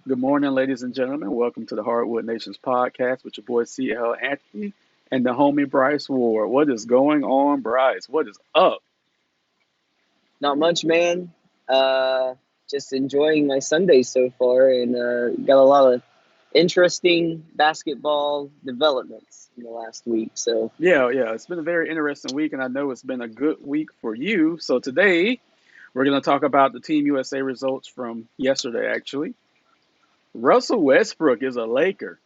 Good morning, ladies and gentlemen. Welcome to the Hardwood Nations podcast with your boy CL Anthony and the homie Bryce Ward. What is going on, Bryce? What is up? Not much, man. Just enjoying my Sunday so far, and got a lot of interesting basketball developments in the last week. So, Yeah. It's been a very interesting week, and I know it's been a good week for you. So today we're going to talk about the Team USA results from yesterday, actually. Russell Westbrook is a Laker.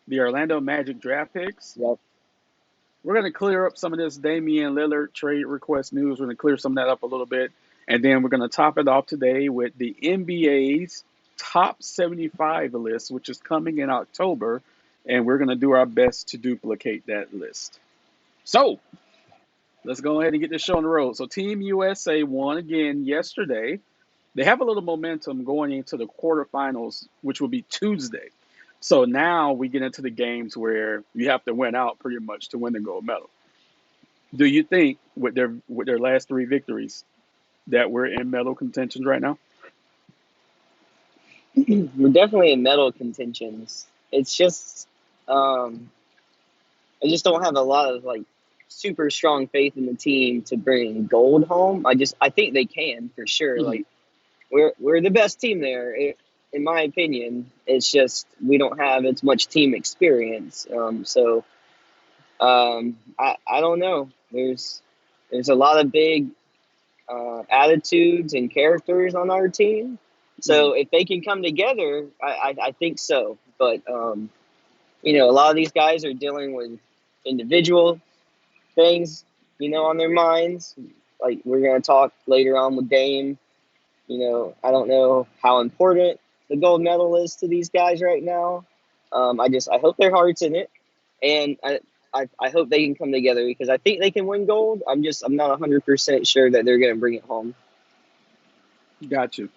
The Orlando Magic draft picks. yep. We're going to clear up some of this Damian Lillard trade request news. We're going to clear some of that up a little bit. And then we're going to top it off today with the NBA's top 75 list, which is coming in October. And we're going to do our best to duplicate that list. So let's go ahead and get this show on the road. So Team USA won again yesterday. They have a little momentum going into the quarterfinals, which will be Tuesday. So now we get into the games where you have to win out pretty much to win the gold medal. Do you think with their last three victories that we're in medal contention right now? We're definitely in medal contentions. It's just, um, I just don't have a lot of super strong faith in the team to bring gold home. I think they can for sure. Hmm. We're the best team there, in my opinion. It's just we don't have as much team experience. I don't know. There's a lot of big attitudes and characters on our team. Hmm. So if they can come together, I think so. But a lot of these guys are dealing with individual things, on their minds. Like we're gonna talk later on with Dame. I don't know how important the gold medal is to these guys right now. I hope their heart's in it, and I hope they can come together because I think they can win gold. I'm not 100% sure that they're gonna bring it home. Got you.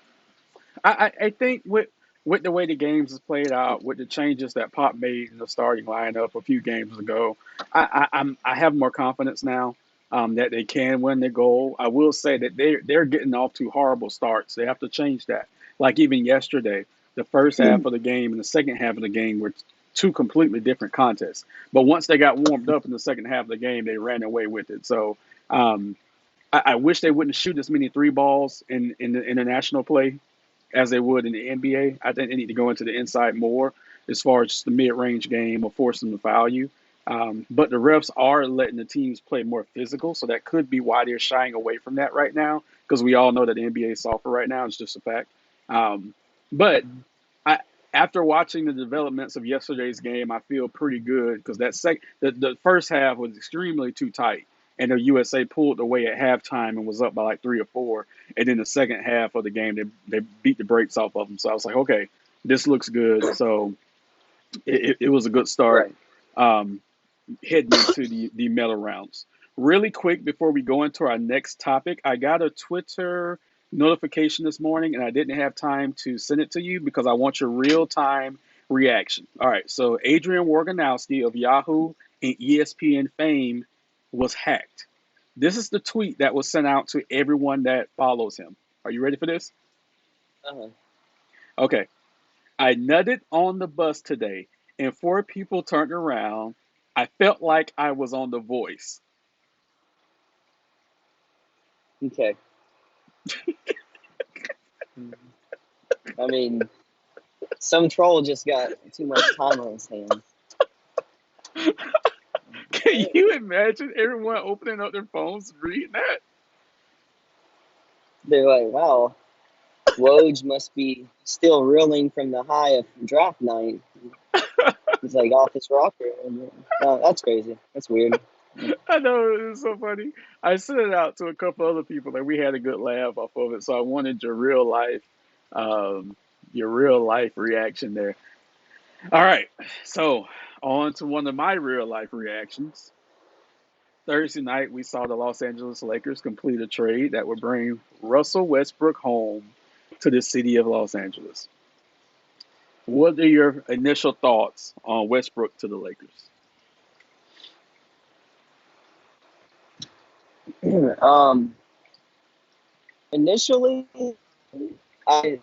I think with the way the games is played out, with the changes that Pop made in the starting lineup a few games ago, I have more confidence now that they can win the goal. I will say that they're getting off to horrible starts. They have to change that. Like even yesterday, the first half of the game and the second half of the game were two completely different contests. But once they got warmed up in the second half of the game, they ran away with it. So um, I wish they wouldn't shoot as many three balls in the international play as they would in the NBA. I think they need to go into the inside more as far as just the mid range game or force them to foul you. But the refs are letting the teams play more physical, so that could be why they're shying away from that right now. Because we all know that the NBA is softer right now; it's just a fact. But I, after watching the developments of yesterday's game, I feel pretty good because the first half was extremely too tight, and the USA pulled away at halftime and was up by like three or four. And then the second half of the game, they beat the brakes off of them. So I was like, okay, this looks good. So it was a good start Right. um, heading into the medal rounds. Really quick before we go into our next topic, I got a Twitter notification this morning and I didn't have time to send it to you because I want your real time reaction. All right, so Adrian Wojnarowski of Yahoo and ESPN fame was hacked. This is the tweet that was sent out to everyone that follows him. Are you ready for this? Uh-huh. Okay. I nutted on the bus today, and four people turned around. I felt like I was on The Voice. Okay. I mean, some troll just got too much time on his hands. Can you imagine everyone opening up their phones and reading that? They're like, wow, Woj must be still reeling from the high of draft night. He's like off his rocker. That's crazy. That's weird. I know it was so funny. I sent it out to a couple other people, and we had a good laugh off of it. So I wanted um, your real life reaction there. All right, so on to one of my real life reactions. Thursday night, we saw the Los Angeles Lakers complete a trade that would bring Russell Westbrook home to the city of Los Angeles. What are your initial thoughts on Westbrook to the Lakers? um, Initially, I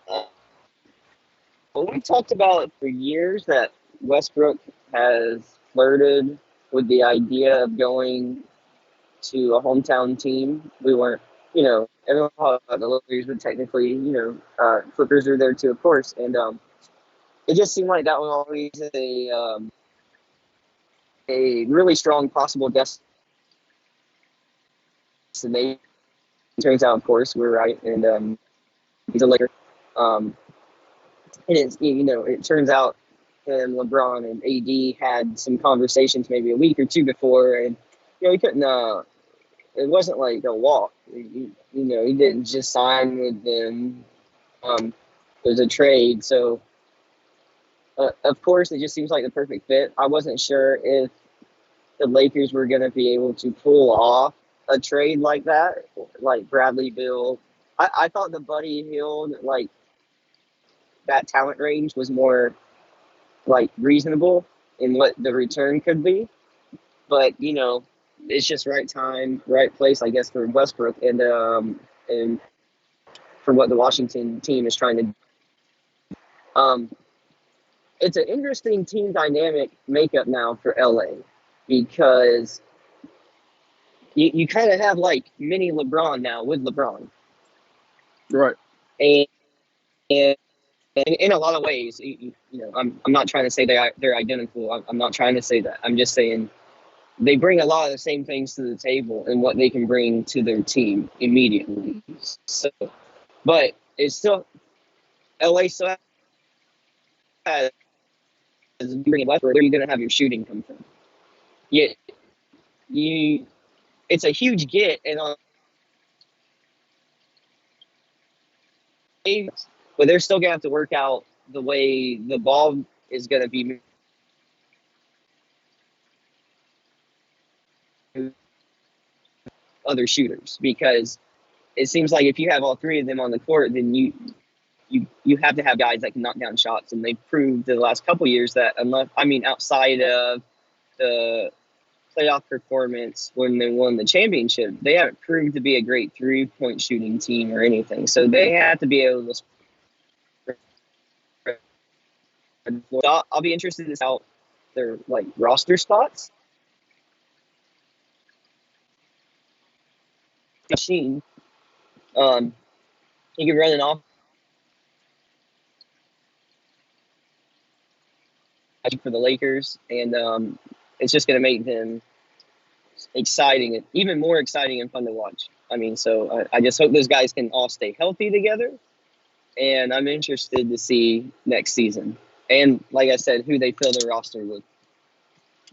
Well, we talked about for years that Westbrook has flirted with the idea of going to a hometown team. We weren't, everyone thought about the Lakers, but technically, Clippers are there too, of course. And it just seemed like that was always a really strong possible destination. Turns out, of course, we're right, and he's a Laker. And it turns out and LeBron and AD had some conversations maybe a week or two before, and he couldn't. It wasn't like a walk. He didn't just sign with them. It was a trade, so of course it just seems like the perfect fit. I wasn't sure if the Lakers were going to be able to pull off a trade like that, like Bradley Beal. I thought the Buddy Hield, like that talent range was more like reasonable in what the return could be. But it's just right time, right place, I guess, for Westbrook and for what the Washington team is trying to do. It's an interesting team dynamic makeup now for LA because you kind of have like mini LeBron now with LeBron. Right. And in a lot of ways, I'm not trying to say they're identical. I'm not trying to say that. I'm just saying they bring a lot of the same things to the table and what they can bring to their team immediately. So, but it's still LA still has bringing Westbrook. Where are you going to have your shooting come from? Yeah, it's a huge get, and but they're still going to have to work out the way the ball is going to be other shooters, because it seems like if you have all three of them on the court, then you have to have guys that can knock down shots, and they've proved the last couple of years that outside of the playoff performance when they won the championship, they haven't proved to be a great 3-point shooting team or anything. So they have to be able to. I'll be interested to see how their like roster spots. Machine, he can run an off for the Lakers, and it's just going to make them exciting, even more exciting and fun to watch. So I just hope those guys can all stay healthy together, and I'm interested to see next season. And like I said, who they fill the roster with.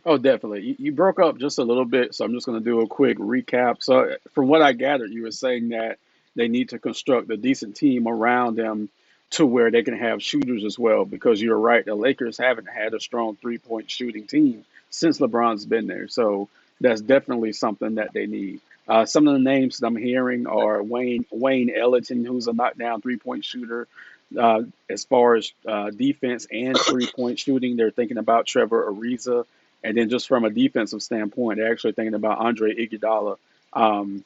Oh, definitely. You broke up just a little bit, so I'm just going to do a quick recap. So, from what I gathered, you were saying that they need to construct a decent team around them to where they can have shooters as well. Because you're right, the Lakers haven't had a strong 3-point shooting team since LeBron's been there. So that's definitely something that they need. Some of the names that I'm hearing are Wayne Ellington, who's a knockdown 3-point shooter. As far as defense and 3-point shooting, they're thinking about Trevor Ariza. And then just from a defensive standpoint, they're actually thinking about Andre Iguodala. Um,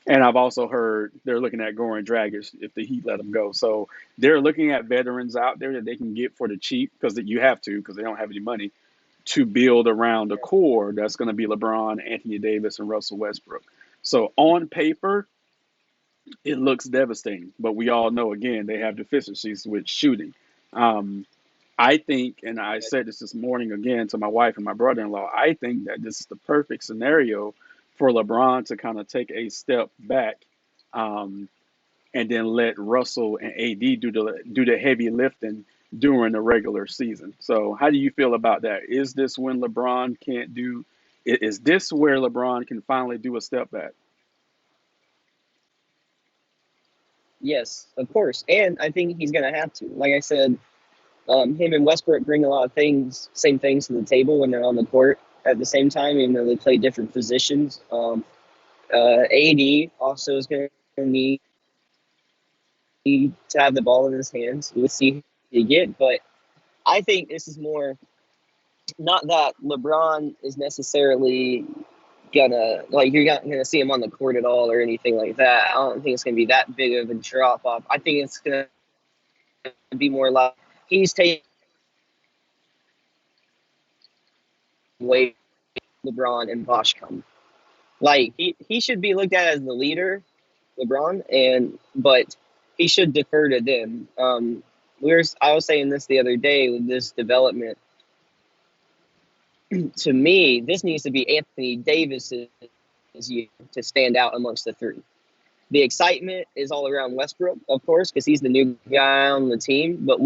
and I've also heard they're looking at Goran Dragic if the Heat let him go. So they're looking at veterans out there that they can get for the cheap because you have to because they don't have any money to build around a core that's going to be LeBron, Anthony Davis, and Russell Westbrook. So on paper, it looks devastating, but we all know again they have deficiencies with shooting. Um, I think, and I said this morning again to my wife and my brother-in-law, I think that this is the perfect scenario for LeBron to kind of take a step back, um, and then let Russell and AD do the heavy lifting during the regular season. So, how do you feel about that? Is this when LeBron can't do? Is this where LeBron can finally do a step back? Yes, of course, and I think he's going to have to. Like I said, him and Westbrook bring a lot of same things to the table when they're on the court at the same time, even though they play different positions. AD also is going to need to have the ball in his hands. We'll see who they get, but I think this is more not that LeBron is necessarily gonna like you're not gonna see him on the court at all or anything like that. I don't think it's gonna be that big of a drop off. I think it's gonna be more like he's taking away LeBron and Bosh come. Like he should be looked at as the leader, LeBron, but he should defer to them. I was saying this the other day with this development. To me, this needs to be Anthony Davis's year to stand out amongst the three. The excitement is all around Westbrook, of course, because he's the new guy on the team. But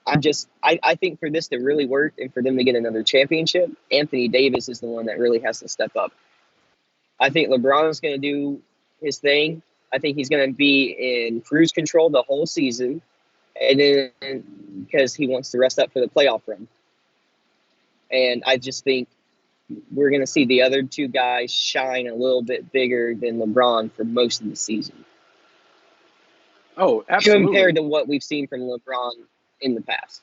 I think for this to really work and for them to get another championship, Anthony Davis is the one that really has to step up. I think LeBron is going to do his thing. I think he's going to be in cruise control the whole season, and then because he wants to rest up for the playoff run. And I just think we're going to see the other two guys shine a little bit bigger than LeBron for most of the season. Oh, absolutely. Compared to what we've seen from LeBron in the past.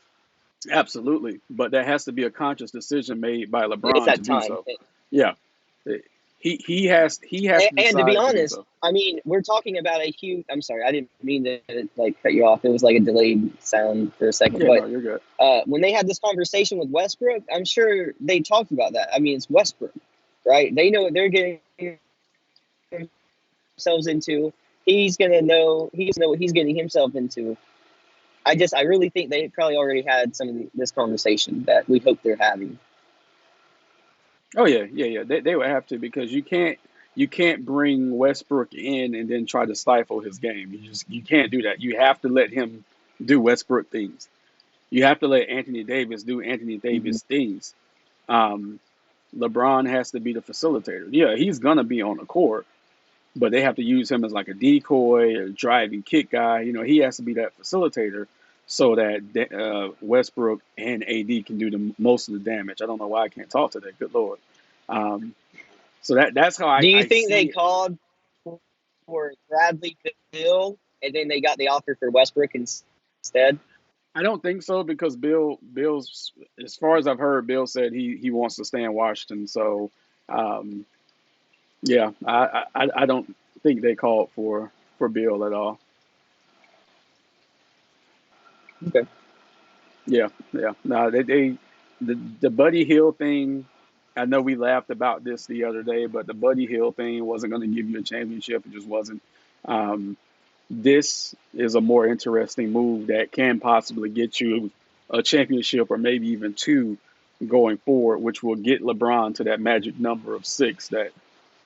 Absolutely. But that has to be a conscious decision made by It's LeBron to that do time. so. Yeah. He has to And to be decide honest, so. I mean, we're talking about a huge. I'm sorry, I didn't mean to cut you off. It was like a delayed sound for a second. Yeah, but no, you're good. When they had this conversation with Westbrook, I'm sure they talked about that. I mean, it's Westbrook, right? They know what they're getting themselves into. He's gonna know. He's know what he's getting himself into. I really think they probably already had some of this conversation that we hope they're having. Oh yeah. They would have to, because you can't bring Westbrook in and then try to stifle his game. You can't do that. You have to let him do Westbrook things. You have to let Anthony Davis do Anthony Mm-hmm. Davis things. Um, LeBron has to be the facilitator. Yeah, he's gonna be on the court, but they have to use him as like a decoy or driving kick guy. He has to be that facilitator so that Westbrook and AD can do the most of the damage. I don't know why I can't talk today. Good lord. Um, so that's how Do you I think they see it. called for Bradley Beal and then they got the offer for Westbrook instead? I don't think so, because Bill's, as far as I've heard, Bill said he wants to stay in Washington. So um, yeah, I don't think they called for Bill at all. Okay. Yeah. No, the Buddy Hill thing. I know we laughed about this the other day, but the Buddy Hill thing wasn't going to give you a championship. It just wasn't. Um, this is a more interesting move that can possibly get you a championship, or maybe even two going forward, which will get LeBron to that magic number of 6 that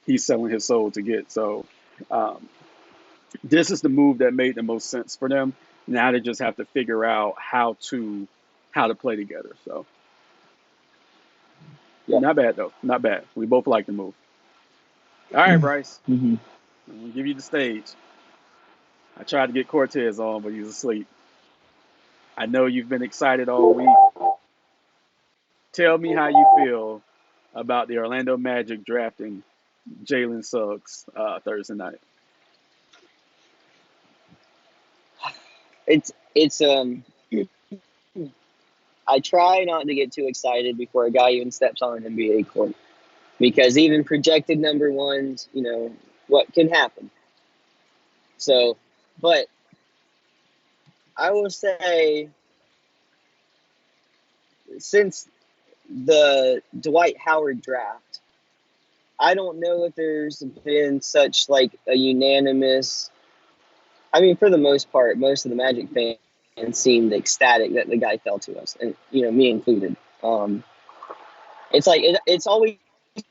he's selling his soul to get. So um, this is the move that made the most sense for them. Now they just have to figure out how to play together. So Yeah. not bad though. Not bad. We both like the move. All right, Bryce. Mm-hmm. I'm gonna give you the stage. I tried to get Cortez on, but he's asleep. I know you've been excited all week. Tell me how you feel about the Orlando Magic drafting Jalen Suggs Thursday night. It's I try not to get too excited before a guy even steps on an NBA court, because even projected number ones, what can happen. So, but I will say, since the Dwight Howard draft, I don't know if there's been such like a unanimous. I mean, for the most part, most of the Magic fans seemed ecstatic that the guy fell to us, and me included. It's like it's always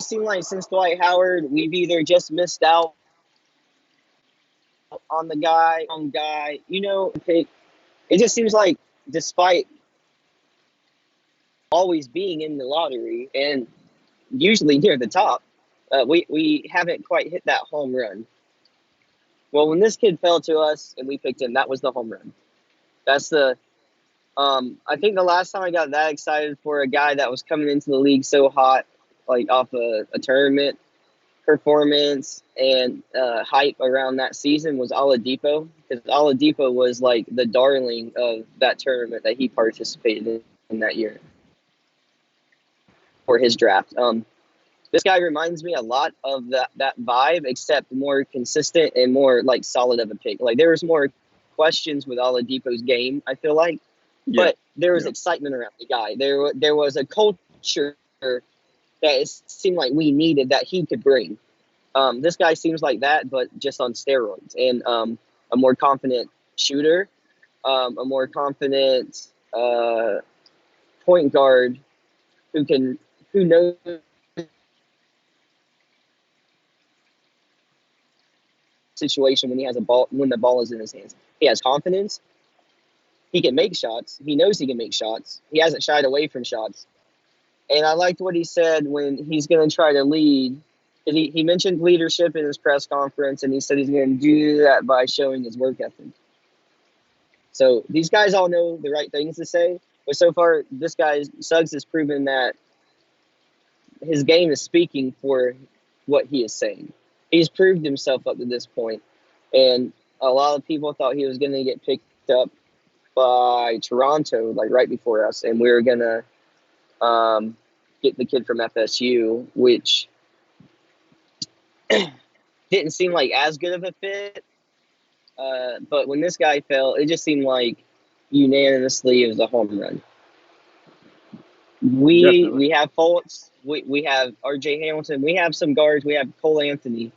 seemed like since Dwight Howard, we've either just missed out on the guy, it just seems like, despite always being in the lottery and usually near the top, we haven't quite hit that home run. Well, when this kid fell to us and we picked him, that was the home run. That's the I think the last time I got that excited for a guy that was coming into the league so hot, like off a tournament performance and hype around that season, was Oladipo, because Oladipo was like the darling of that tournament that he participated in that year for his draft. This guy reminds me a lot of that vibe, except more consistent and more like solid of a pick. Like there was more questions with Oladipo's game, I feel like, Yeah, but there was yeah, excitement around the guy. There was a culture that it seemed like we needed that he could bring. This guy seems like that, but just on steroids, and a more confident shooter, a more confident point guard who knows situation when he has a ball when the ball is in his hands. He has confidence. He can make shots. He knows he can make shots. He hasn't shied away from shots. And I liked what he said when he's going to try to lead. He mentioned leadership in his press conference, and he said he's going to do that by showing his work ethic. So these guys all know the right things to say, but so far, this guy Suggs has proven that his game is speaking for what he is saying. He's proved himself up to this point, and a lot of people thought he was going to get picked up by Toronto, like right before us, and we were going to get the kid from FSU, which didn't seem like as good of a fit. But when this guy fell, it just seemed like unanimously it was a home run. definitely. We have Fultz, we have R.J. Hamilton, we have some guards, we have Cole Anthony.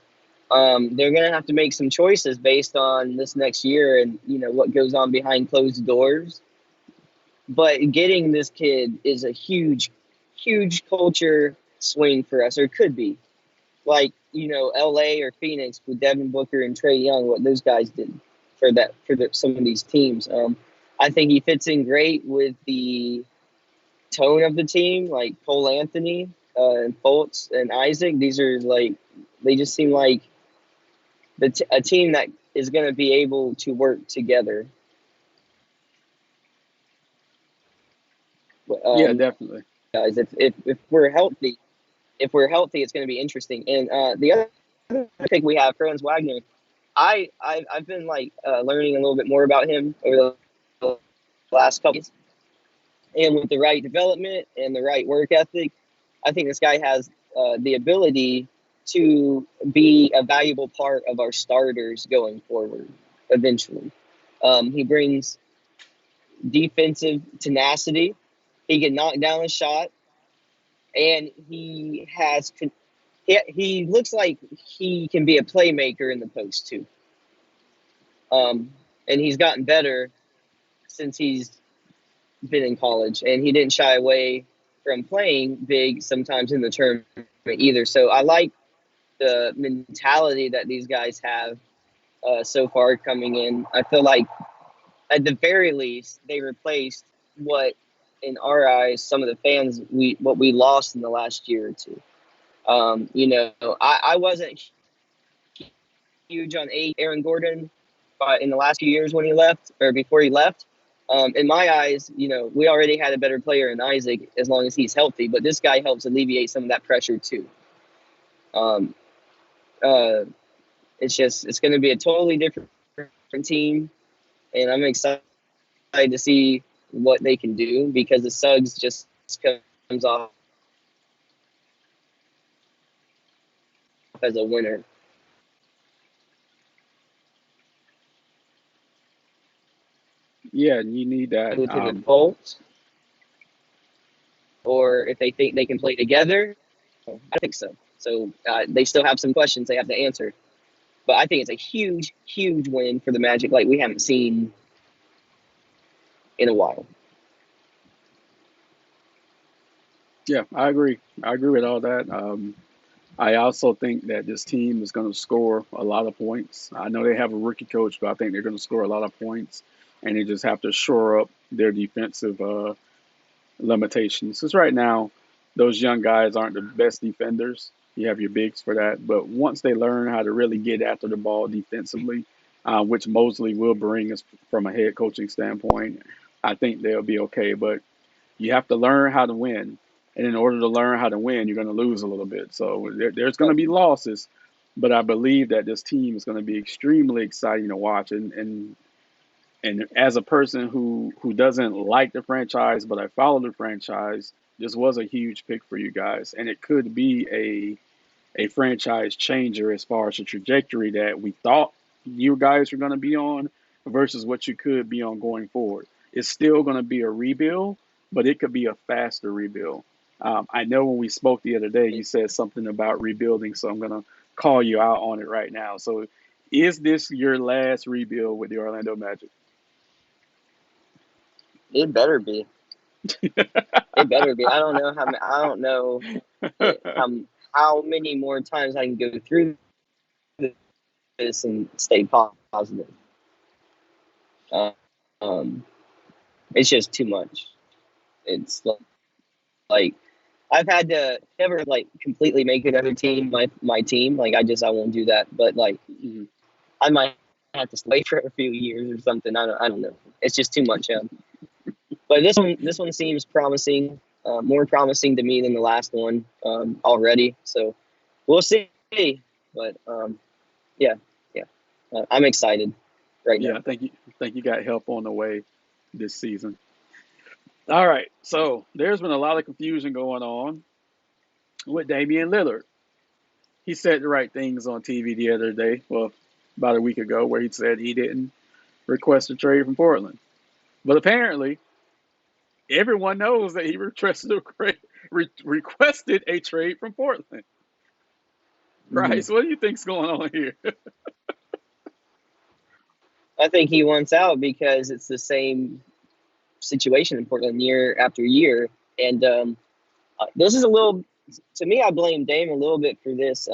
They're gonna have to make some choices based on this next year and what goes on behind closed doors. But getting this kid is a huge, huge culture swing for us, or it could be. Like L.A. or Phoenix with Devin Booker and Trae Young, what those guys did some of these teams. I think he fits in great with the tone of the team, like Cole Anthony and Fultz and Isaac. These are they just seem like a team that is going to be able to work together. Yeah, Um, definitely. guys, if we're healthy, it's going to be interesting. And the other pick we have, Franz Wagner. I've been learning a little bit more about him over the last couple years. And with the right development and the right work ethic, I think this guy has the ability to be a valuable part of our starters going forward eventually. He brings defensive tenacity. He can knock down a shot, and he looks like he can be a playmaker in the post too. And he's gotten better since he's been in college, and he didn't shy away from playing big sometimes in the tournament either. So I like the mentality that these guys have so far coming in. I feel like at the very least they replaced what, in our eyes, some of the fans what we lost in the last year or two. I wasn't huge on Aaron Gordon in the last few years when he left or before he left. In my eyes, we already had a better player in Isaac as long as he's healthy, but this guy helps alleviate some of that pressure too. Um, uh, it's going to be a totally different team, and I'm excited to see what they can do because the Suggs just comes off as a winner. Yeah, and you need that. With the Bolts, or if they think they can play together, I think so. So they still have some questions they have to answer. But I think it's a huge, huge win for the Magic like we haven't seen in a while. Yeah, I agree. I agree with all that. I also think that this team is going to score a lot of points. I know they have a rookie coach, but I think they're going to score a lot of points, and they just have to shore up their defensive limitations. Because right now, those young guys aren't the best defenders. You have your bigs for that, but once they learn how to really get after the ball defensively, which Mosley will bring us from a head coaching standpoint, I think they'll be okay. But you have to learn how to win. And in order to learn how to win, you're going to lose a little bit. So there's going to be losses, but I believe that this team is going to be extremely exciting to watch. And as a person who doesn't like the franchise, but I follow the franchise, This was a huge pick for you guys, and it could be a franchise changer as far as the trajectory that we thought you guys were going to be on versus what you could be on going forward. It's still going to be a rebuild, but it could be a faster rebuild. I know when we spoke the other day, you said something about rebuilding, so I'm going to call you out on it right now. So, is this your last rebuild with the Orlando Magic? It better be. It better be. I don't know how. I don't know how many more times I can go through this and stay positive. Uh, um, it's just too much. It's like I've had to never like completely make another team my team. Like I won't do that. But like Mhm. I might have to wait for a few years or something. I don't know. It's just too much. But this one seems promising. More promising to me than the last one already. So we'll see. But yeah, yeah, I'm excited right Yeah, now. I think you got help on the way this season. All right, so there's been a lot of confusion going on with Damian Lillard. He said the right things on TV the other day, well, about a week ago, where he said he didn't request a trade from Portland. But apparently, everyone knows that he requested a trade from Portland. Hmm. Right? So, what do you think's going on here? I think he wants out because it's the same situation in Portland year after year, and this is a little. To me, I blame Dame a little bit for this.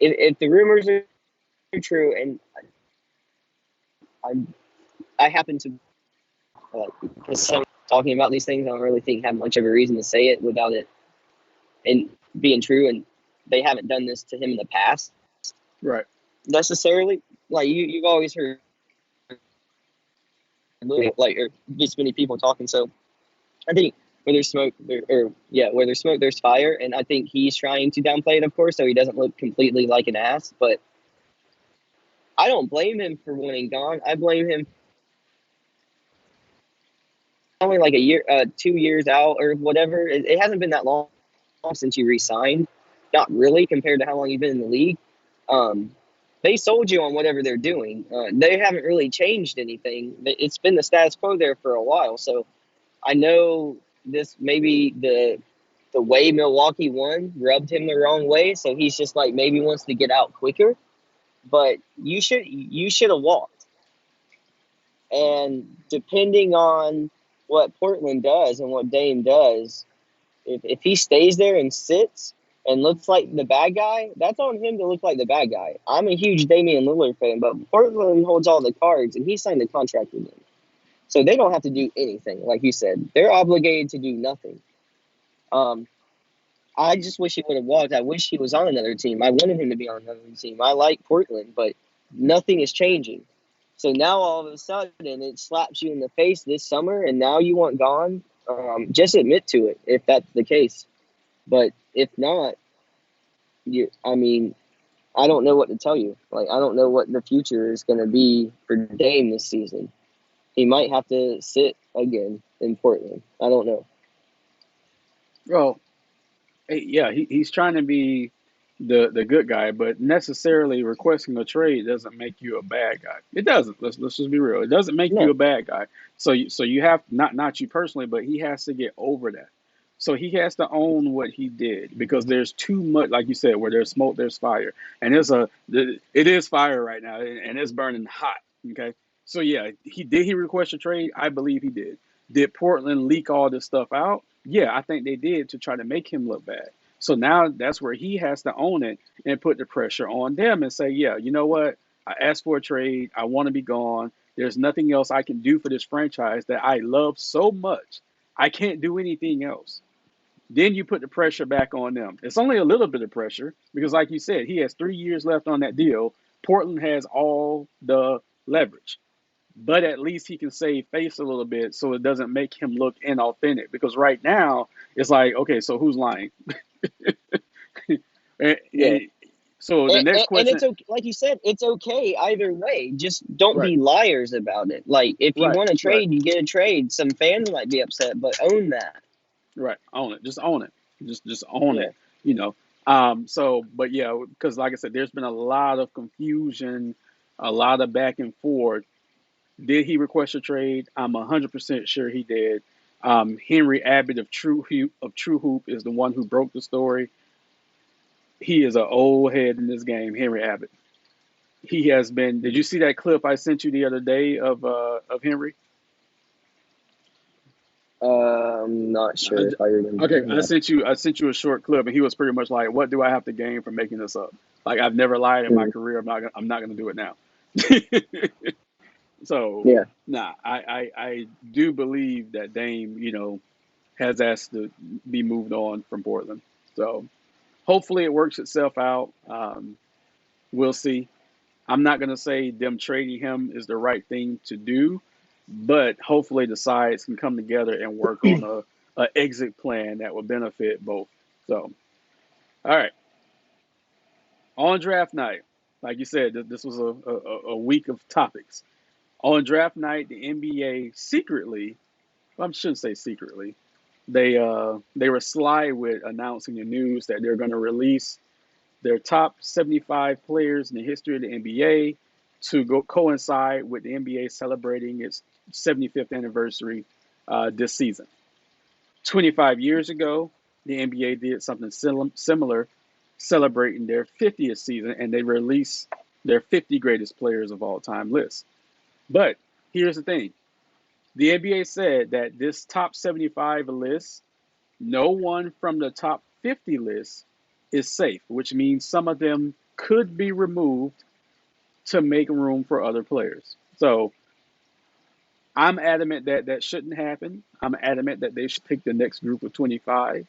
If the rumors are true, and I I happen to because some talking about these things, I don't really think have much of a reason to say it without it and being true, and they haven't done this to him in the past Right. necessarily. Like you've always heard like or this many people talking. So I think where there's smoke, where there's smoke, there's fire, and I think he's trying to downplay it, of course, so he doesn't look completely like an ass. But I don't blame him for wanting gone. I blame him only like a year, 2 years out or whatever. It hasn't been that long since you re-signed. Not really compared to how long you've been in the league. Um, they sold you on whatever they're doing. They haven't really changed anything. It's been the status quo there for a while. So I know this maybe the way Milwaukee won rubbed him the wrong way. So he's just like maybe wants to get out quicker. But you should have walked. And depending on what Portland does and what Dame does, if he stays there and sits and looks like the bad guy, that's on him to look like the bad guy. I'm a huge Damian Lillard fan, but Portland holds all the cards, and he signed a contract with them. So they don't have to do anything, like you said. They're obligated to do nothing. Um, I just wish he would have walked. I wish he was on another team. I wanted him to be on another team. I like Portland, but nothing is changing. So now all of a sudden it slaps you in the face this summer, and now you want gone. Just admit to it if that's the case. But if not, I mean, I don't know what to tell you. Like, I don't know what the future is going to be for Dame this season. He might have to sit again in Portland. I don't know. Well, yeah, he's trying to be the good guy, but necessarily requesting a trade doesn't make you a bad guy. It doesn't. Let's just be real. It doesn't make you No. a bad guy. So you have not you personally, but he has to get over that. So he has to own what he did because there's too much, like you said, where there's smoke, there's fire, and it is fire right now, and it's burning hot. Okay, so yeah, he request a trade? I believe he did. Did Portland leak all this stuff out? Yeah, I think they did to try to make him look bad. So now that's where he has to own it and put the pressure on them and say, yeah, you know what? I asked for a trade. I want to be gone. There's nothing else I can do for this franchise that I love so much. I can't do anything else. Then you put the pressure back on them. It's only a little bit of pressure because, like you said, he has 3 years left on that deal. Portland has all the leverage, but at least he can save face a little bit so it doesn't make him look inauthentic. Because right now, it's like, okay, so who's lying? And, Yeah. So the next And it's question, okay, like you said, it's okay either way. Just don't right, be liars about it. Like if you right, want to right, trade, you get a trade. Some fans might be upset, but own that. right. Own it. Just own it. Just own Yeah. it. You know. So, but yeah, because like I said, there's been a lot of confusion, a lot of back and forth. Did he request a trade? I'm 100% sure he did. Henry Abbott of True Hoop is the one who broke the story. He is an old head in this game, Henry Abbott. He has been. Did you see that clip I sent you the other day of Henry? I'm not I, sure if I remember okay, that. I sent you a short clip, and he was pretty much like, "What do I have to gain from making this up? Like I've never lied in my Mm, career. I'm not gonna do it now." So, yeah. nah, I do believe that Dame, has asked to be moved on from Portland. So hopefully it works itself out. We'll see. I'm not going to say them trading him is the right thing to do, but hopefully the sides can come together and work on a exit plan that will benefit both. So, all right, on draft night, like you said, this was a week of topics. On draft night, the NBA secretly, well, I shouldn't say secretly, they were sly with announcing the news that they're going to release their top 75 players in the history of the NBA to go coincide with the NBA celebrating its 75th anniversary this season. 25 years ago, the NBA did something similar, celebrating their 50th season, and they released their 50 greatest players of all time list. But here's the thing: the NBA said that this top 75 list, no one from the top 50 list is safe, which means some of them could be removed to make room for other players. So I'm adamant that that shouldn't happen. I'm adamant that they should pick the next group of 25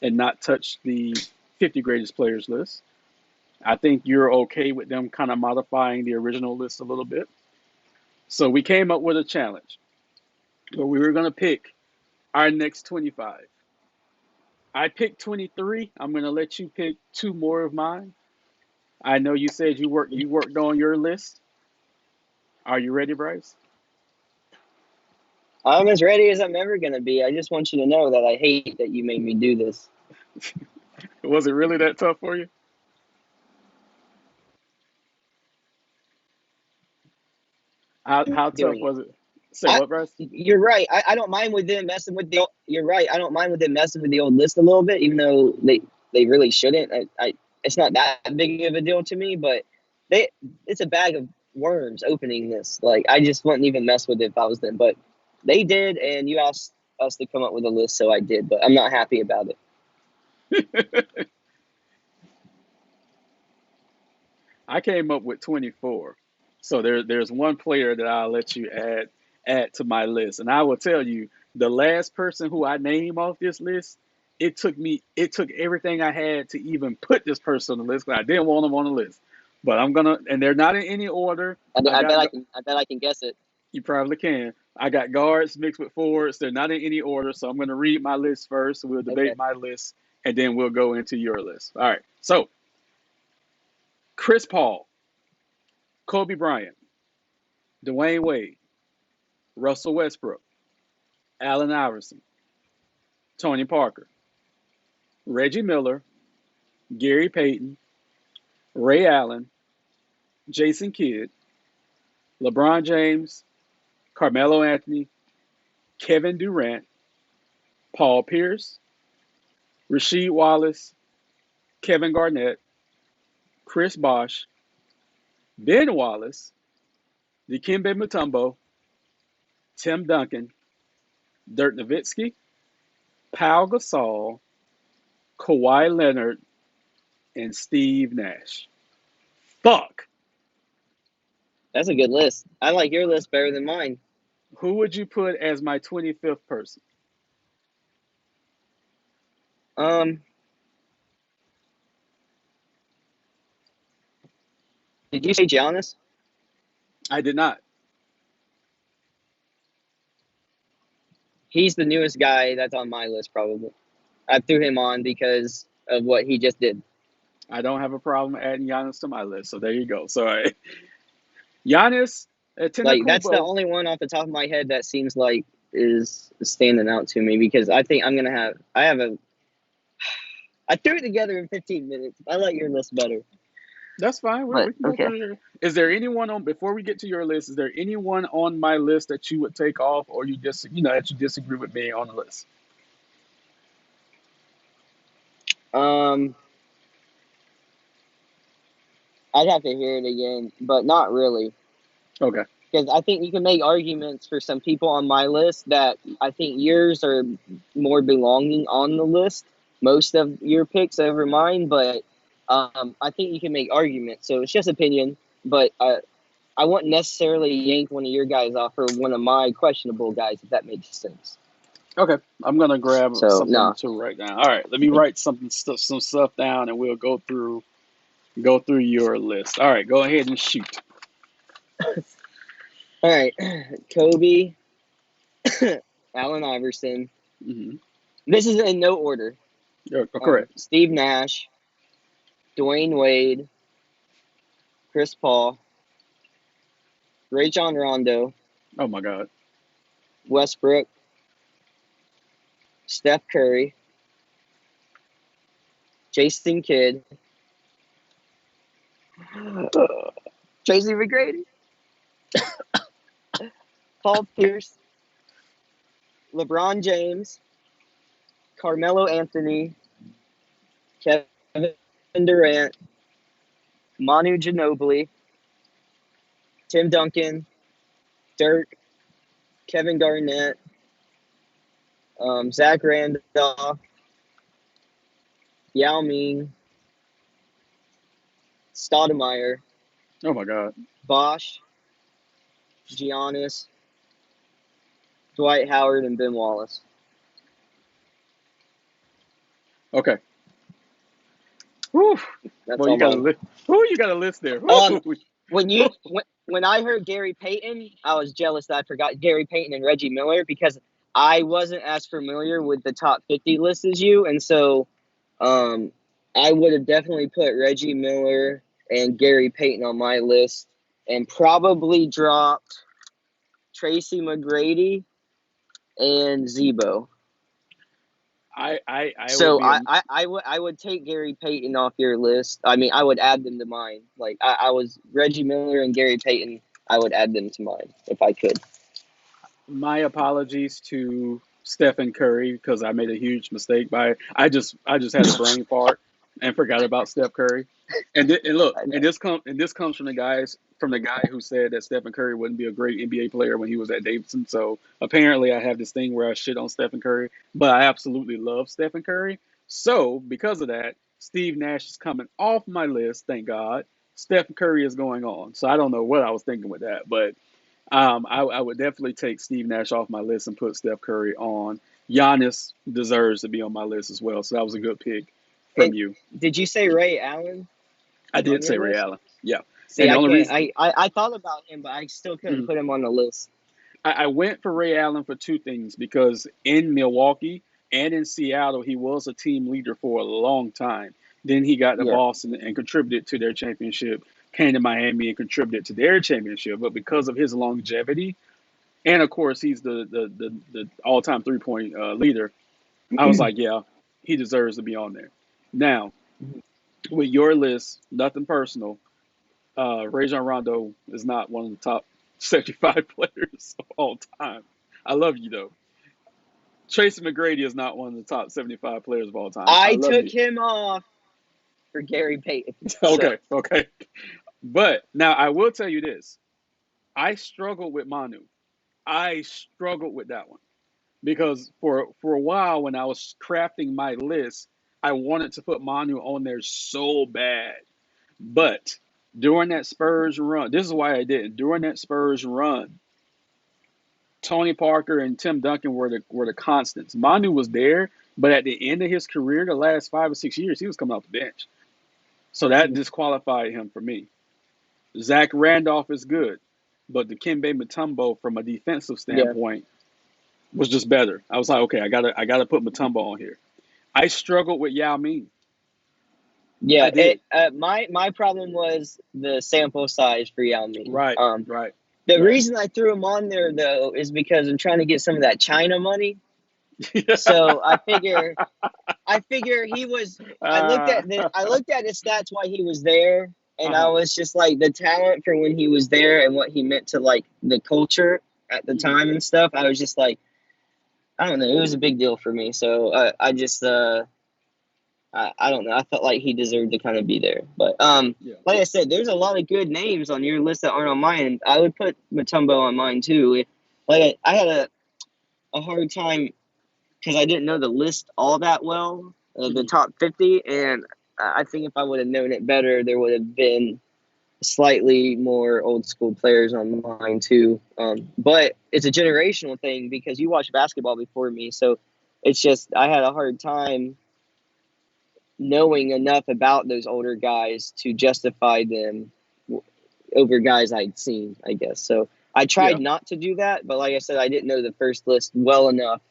and not touch the 50 greatest players list. I think you're okay with them kind of modifying the original list a little bit. So we came up with a challenge where we were going to pick our next 25. I picked 23. I'm going to let you pick two more of mine. I know you said you worked on your list. Are you ready, Bryce? I'm as ready as I'm ever gonna be. I just want you to know that I hate that you made me do this. Was it really that tough for you? How tough Doing it. was it? Say I, what, Bryce? you're right. I don't mind with them messing with the. You're right. I don't mind with them messing with the old list a little bit, even though they really shouldn't. It's not that big of a deal to me, but they it's a bag of worms opening this. Like I just wouldn't even mess with it if I was them, but they did, and you asked us to come up with a list, so I did. But I'm not happy about it. I came up with 24. So there's one player that I'll let you add to my list, and I will tell you the last person who I name off this list. It took everything I had to even put this person on the list because I didn't want them on the list. But I'm gonna, and they're not in any order. I I got bet I can. I bet I can guess it. You probably can. I got guards mixed with forwards. They're not in any order, so I'm going to read my list first. We'll Okay. debate my list, and then we'll go into your list. All right. So, Chris Paul, Kobe Bryant, Dwayne Wade, Russell Westbrook, Allen Iverson, Tony Parker, Reggie Miller, Gary Payton, Ray Allen, Jason Kidd, LeBron James, Carmelo Anthony, Kevin Durant, Paul Pierce, Rasheed Wallace, Kevin Garnett, Chris Bosh, Ben Wallace, Dikembe Mutombo, Tim Duncan, Dirk Nowitzki, Pau Gasol, Kawhi Leonard, and Steve Nash. Fuck. That's a good list. I like your list better than mine. Who would you put as my 25th person? Um, did you say Giannis? I did not. He's the newest guy that's on my list, probably. I threw him on because of what he just did. I don't have a problem adding Giannis to my list. So there you go. So Giannis Like that's the Antetokounmpo. only one off the top of my head that seems like is standing out to me because I think I'm gonna have I threw it together in 15 minutes. I like your list better. That's fine. We But can go okay. through there. Is there anyone on before we get to your list? Is there anyone on my list that you would take off, or you just that you disagree with me on the list? Um I'd have to hear it again, but not really. Okay. Because I think you can make arguments for some people on my list that I think yours are more belonging on the list, most of your picks over mine, but I think you can make arguments. So it's just opinion, but I wouldn't necessarily yank one of your guys off for one of my questionable guys, if that makes sense. Okay. I'm gonna grab So, something nah. to write down. All right. Let me write some stuff down, and we'll go through your list. All right. Go ahead and shoot. All right. Kobe, Allen Iverson. Mm-hmm. This is in no order. Correct. Steve Nash, Dwayne Wade, Chris Paul, Rajon Rondo, Oh my God. Westbrook, Steph Curry, Jason Kidd, Tracy McGrady, Paul Pierce, LeBron James, Carmelo Anthony, Kevin Durant, Manu Ginobili, Tim Duncan, Dirk, Kevin Garnett, Zach Randolph, Yao Ming, Stoudemire, Oh my God. Bosh, Giannis, Dwight Howard, and Ben Wallace. Okay. Whew. That's Well, you all got a mine. list. Who you got a list there? Um, Whew. when I heard Gary Payton, I was jealous that I forgot Gary Payton and Reggie Miller because I wasn't as familiar with the top 50 list as you, and so um, I would have definitely put Reggie Miller and Gary Payton on my list, and probably dropped Tracy McGrady and Zebo. I would So be a I would take Gary Payton off your list. I mean, I would add them to mine. Like I was Reggie Miller and Gary Payton. I would add them to mine if I could. my apologies to Stephen Curry because I made a huge mistake by I just had a brain fart and forgot about Steph Curry. And look, I and know. this comes from the guy who said that Stephen Curry wouldn't be a great NBA player when he was at Davidson. So apparently I have this thing where I shit on Stephen Curry, but I absolutely love Stephen Curry. So because of that, Steve Nash is coming off my list, thank God. Stephen Curry is going on. So I don't know what I was thinking with that, but I would definitely take Steve Nash off my list and put Steph Curry on. Giannis deserves to be on my list as well, so that was a good pick from And you. did you say Ray Allen I on did your say Ray list? Allen. Yeah, See, and the I only can't. reason I thought about him, but I still couldn't mm, put him on the list. I went for Ray Allen for two things because in Milwaukee and in Seattle he was a team leader for a long time. Then he got to Yeah. Boston and contributed to their championship. Came to Miami and contributed to their championship, but because of his longevity, and of course he's the all time 3 point leader. I was like, yeah, he deserves to be on there. Now, with your list, nothing personal. Rajon Rondo is not one of the top 75 players of all time. I love you though. Tracy McGrady is not one of the top 75 players of all time. I I love took you. him off for Gary Payton. So Okay, okay. But now I will tell you this: I struggled with Manu. I struggled with that one. Because for a while when I was crafting my list, I wanted to put Manu on there so bad. But during that Spurs run, this is why I didn't. During that Spurs run, Tony Parker and Tim Duncan were the constants. Manu was there, but at the end of his career, the last 5 or 6 years, he was coming off the bench. So that disqualified him for me. Zach Randolph is good, but the Dikembe Mutombo, from a defensive yeah. standpoint, was just better. I was like, okay, I gotta put Mutombo on here. I struggled with Yao Ming. Yeah, I did. my problem was the sample size for Yao Ming. Right, right, The right. reason I threw him on there though is because I'm trying to get some of that China money. So I figure he was. uh, I looked at his stats while he was there, and I uh-huh. was just like the talent for when he was there and what he meant to like the culture at the Mhm. time and stuff. I was just like, I don't know, it was a big deal for me. So I just I don't know. I felt like he deserved to kind of be there. But Yeah. like I said, there's a lot of good names on your list that aren't on mine. I would put Mutombo on mine too. Like I had a hard time because I didn't know the list all that well, the Mhm. top 50, and I think if I would have known it better, there would have been slightly more old school players on mine too. But it's a generational thing because you watched basketball before me, so it's just I had a hard time knowing enough about those older guys to justify them over guys I'd seen, I guess. So I Yeah. tried not to do that, but like I said, I didn't know the first list well enough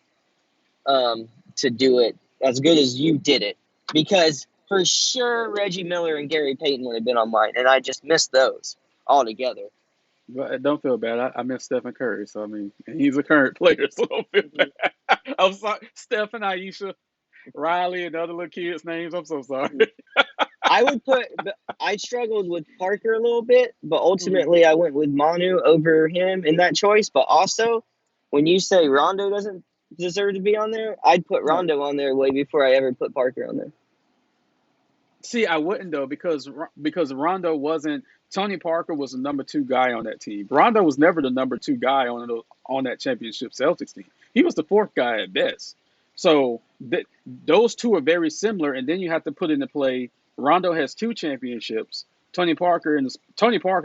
to do it as good as you did it. Because for sure, Reggie Miller and Gary Payton would have been on mine, and I just missed those altogether. But don't feel bad. I miss Stephen Curry, so I mean, and he's a current player, so don't feel Mhm. bad. I'm sorry, Steph and Aisha, Riley, and other little kids' names. I'm so sorry. Mhm. I would put. I struggled with Parker a little bit, but Mhm. ultimately I went with Manu over him in that choice. But also, when you say Rondo doesn't deserve to be on there, I'd put No, Rondo on there way before I ever put Parker on there. see, I wouldn't though because Rondo wasn't. Tony Parker was the number two guy on that team. Rondo was never the number two guy on that championship Celtics team. He was the fourth guy at best. So those two are very similar, and then you have to put into play. Rondo has two championships. Tony Parker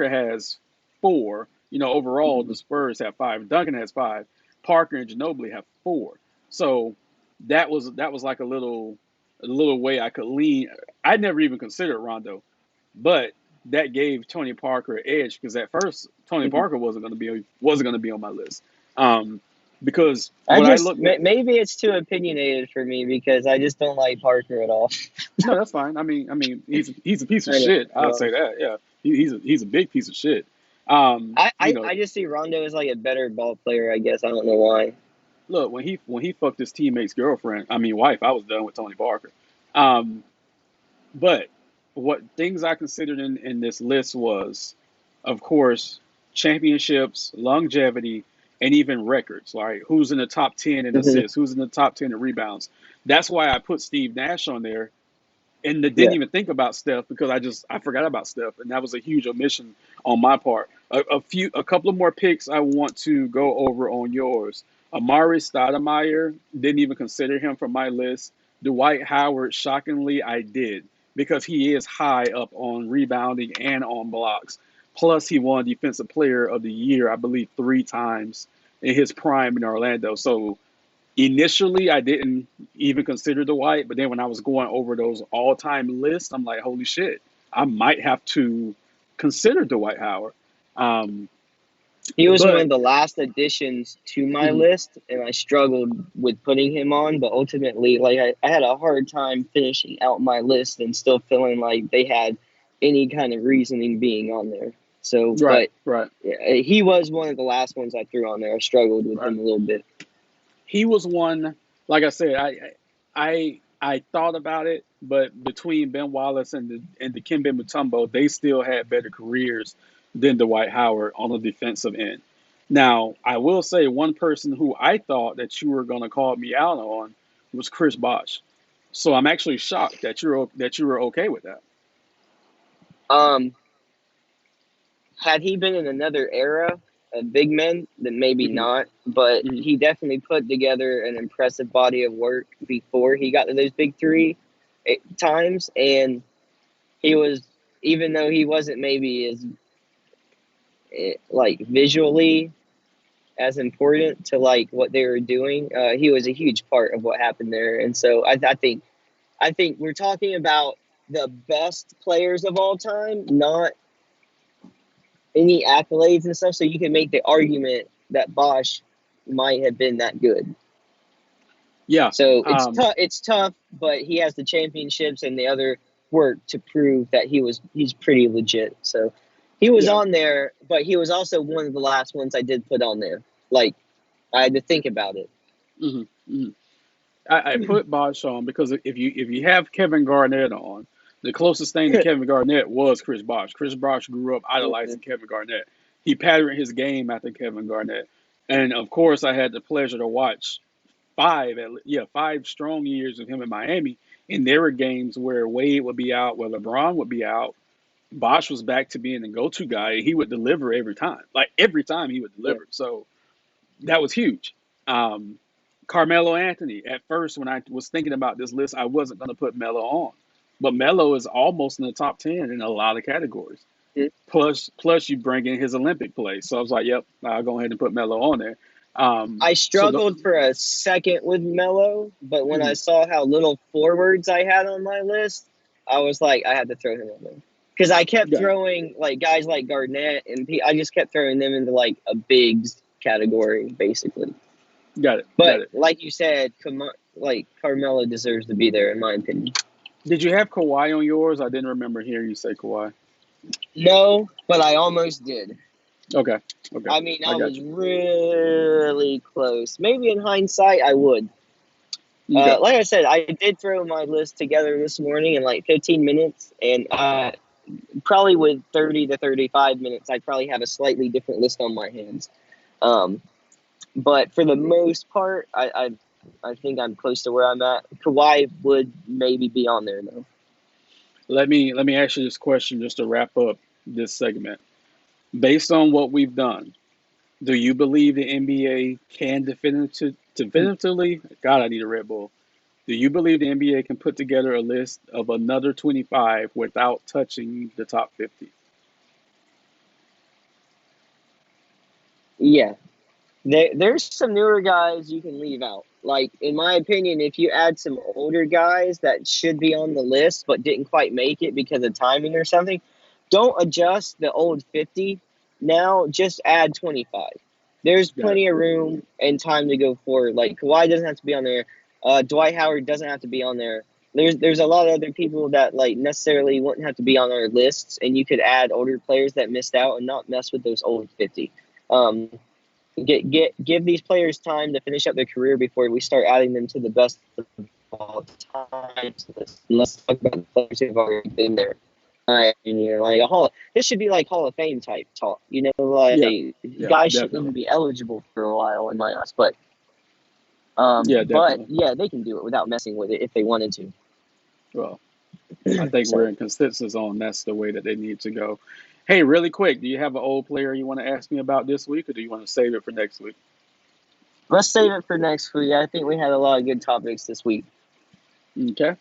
has four. Overall Mhm. the Spurs have five. Duncan has five. Parker and Ginobili have four. So that was like a little way I could lean. I never even considered Rondo, but that gave Tony Parker an edge because at first Tony Mhm. Parker wasn't going to be on my list. Um, because I what I just looked at, maybe it's too opinionated for me because I just don't like Parker at all. no, that's fine. I mean, he's a piece of I know. shit. I'll say that. Yeah, he's a big piece of shit. Um, I, you I, know, I just see Rondo as like a better ball player, I guess. I don't know why. look when he fucked his teammate's girlfriend, I mean wife, I was done with Tony Parker. Um, But what things I considered in this list was, of course, championships, longevity, and even records. Like who's in the top 10 in Hmm. assists, who's in the top 10 in rebounds. That's why I put Steve Nash on there and didn't Yeah. even think about Steph because I forgot about Steph, and that was a huge omission on my part. A couple of more picks I want to go over on yours. Amari Stoudemire, didn't even consider him from my list. Dwight Howard, shockingly, I did because he is high up on rebounding and on blocks. Plus, he won Defensive Player of the Year, I believe, three times in his prime in Orlando. So initially I didn't even consider Dwight, but then when I was going over those all-time lists, I'm like, holy shit, I might have to consider Dwight Howard. Um, He was one but of the last additions to my mhm, list, and I struggled with putting him on. But ultimately, like I had a hard time finishing out my list and still feeling like they had any kind of reasoning being on there. So, right, but right, yeah, he was one of the last ones I threw on there. I struggled with right. him a little bit. He was one. Like I said, I thought about it, but between Ben Wallace and the Dikembe Mutombo, they still had better careers than Dwight Howard on the defensive end. Now, I will say one person who I thought that you were going to call me out on was Chris Bosh. So I'm actually shocked that you were okay with that. Um, Had he been in another era of big men, then maybe Hmm. not. But Hmm. he definitely put together an impressive body of work before he got to those big three times. And he was, even though he wasn't maybe as like visually as important to like what they were doing, he was a huge part of what happened there. And so I think we're talking about the best players of all time, not any accolades and stuff. So you can make the argument that Bosch might have been that good. Yeah. So it's tough. It's tough, but he has the championships and the other. work to prove that he's pretty legit. So he was Yeah. on there, but he was also one of the last ones I did put on there. Like, I had to think about it. Hmm. Hmm. I put Bosh on because if you have Kevin Garnett on, the closest thing to Kevin Garnett was Chris Bosh. Chris Bosh grew up idolizing Kevin Garnett. He patterned his game after Kevin Garnett, and of course, I had the pleasure to watch 5 strong years of him in Miami. And there were games where Wade would be out, where LeBron would be out. Bosh was back to being the go-to guy. And he would deliver every time. Like every time he would Yeah. deliver. So that was huge. Um, Carmelo Anthony. At first, when I was thinking about this list, I wasn't going to put Melo on, but Melo is almost in the top 10 in a lot of categories. Mhm. Plus, you bring in his Olympic play. So I was like, "Yep, I'll go ahead and put Melo on there." I So the struggled for a second with Melo, but when I mhm, saw how little forwards I had on my list, I was like, I had to throw him on there. Because I kept got it, throwing like guys like Garnett I just kept throwing them into like a bigs category, basically. got it, got But it. like you said, like Carmelo deserves to be there, in my opinion. Did you have Kawhi on yours? I didn't remember hearing you say Kawhi. No, but I almost did. Okay, okay, I mean, I I got was you. really close. Maybe in hindsight, I would. Okay, Like I said, I did throw my list together this morning in like 15 minutes, and probably with 30 to 35 minutes, I'd probably have a slightly different list on my hands. Um, but for the most part, I think I'm close to where I'm at. Kawhi would maybe be on there though. let me ask you this question just to wrap up this segment. Based on what we've done, do you believe the NBA can definitively? God, I need a Red Bull. Do you believe the NBA can put together a list of another 25 without touching the top 50? Yeah, there's some newer guys you can leave out. Like, in my opinion, if you add some older guys that should be on the list but didn't quite make it because of timing or something, don't adjust the old 50. Now just add 25. There's Got it. plenty of room and time to go forward. Like, Kawhi doesn't have to be on there. Dwight Howard doesn't have to be on there. There's a lot of other people that like necessarily wouldn't have to be on our lists, and you could add older players that missed out and not mess with those old 50. Um, give these players time to finish up their career before we start adding them to the best of all time. Let's talk about the players who've already been there. And you're like this should be like Hall of Fame type talk. Yeah. Like Yeah. guys shouldn't Definitely. even be eligible for a while in my eyes. Yeah. But Definitely. yeah, they can do it without messing with it if they wanted to. Well, I think we're So in consensus on that's the way that they need to go. Hey, really quick, do you have an old player you want to ask me about this week, or do you want to save it for next week? let's save it for next week. I think we had a lot of good topics this week. Okay.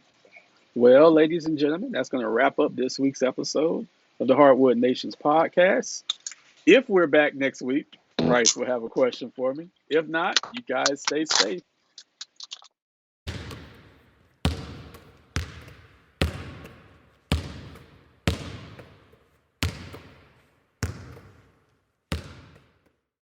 Well, ladies and gentlemen, that's going to wrap up this week's episode of the Hardwood Nations podcast. If we're back next week, Bryce will have a question for me. If not, you guys stay safe.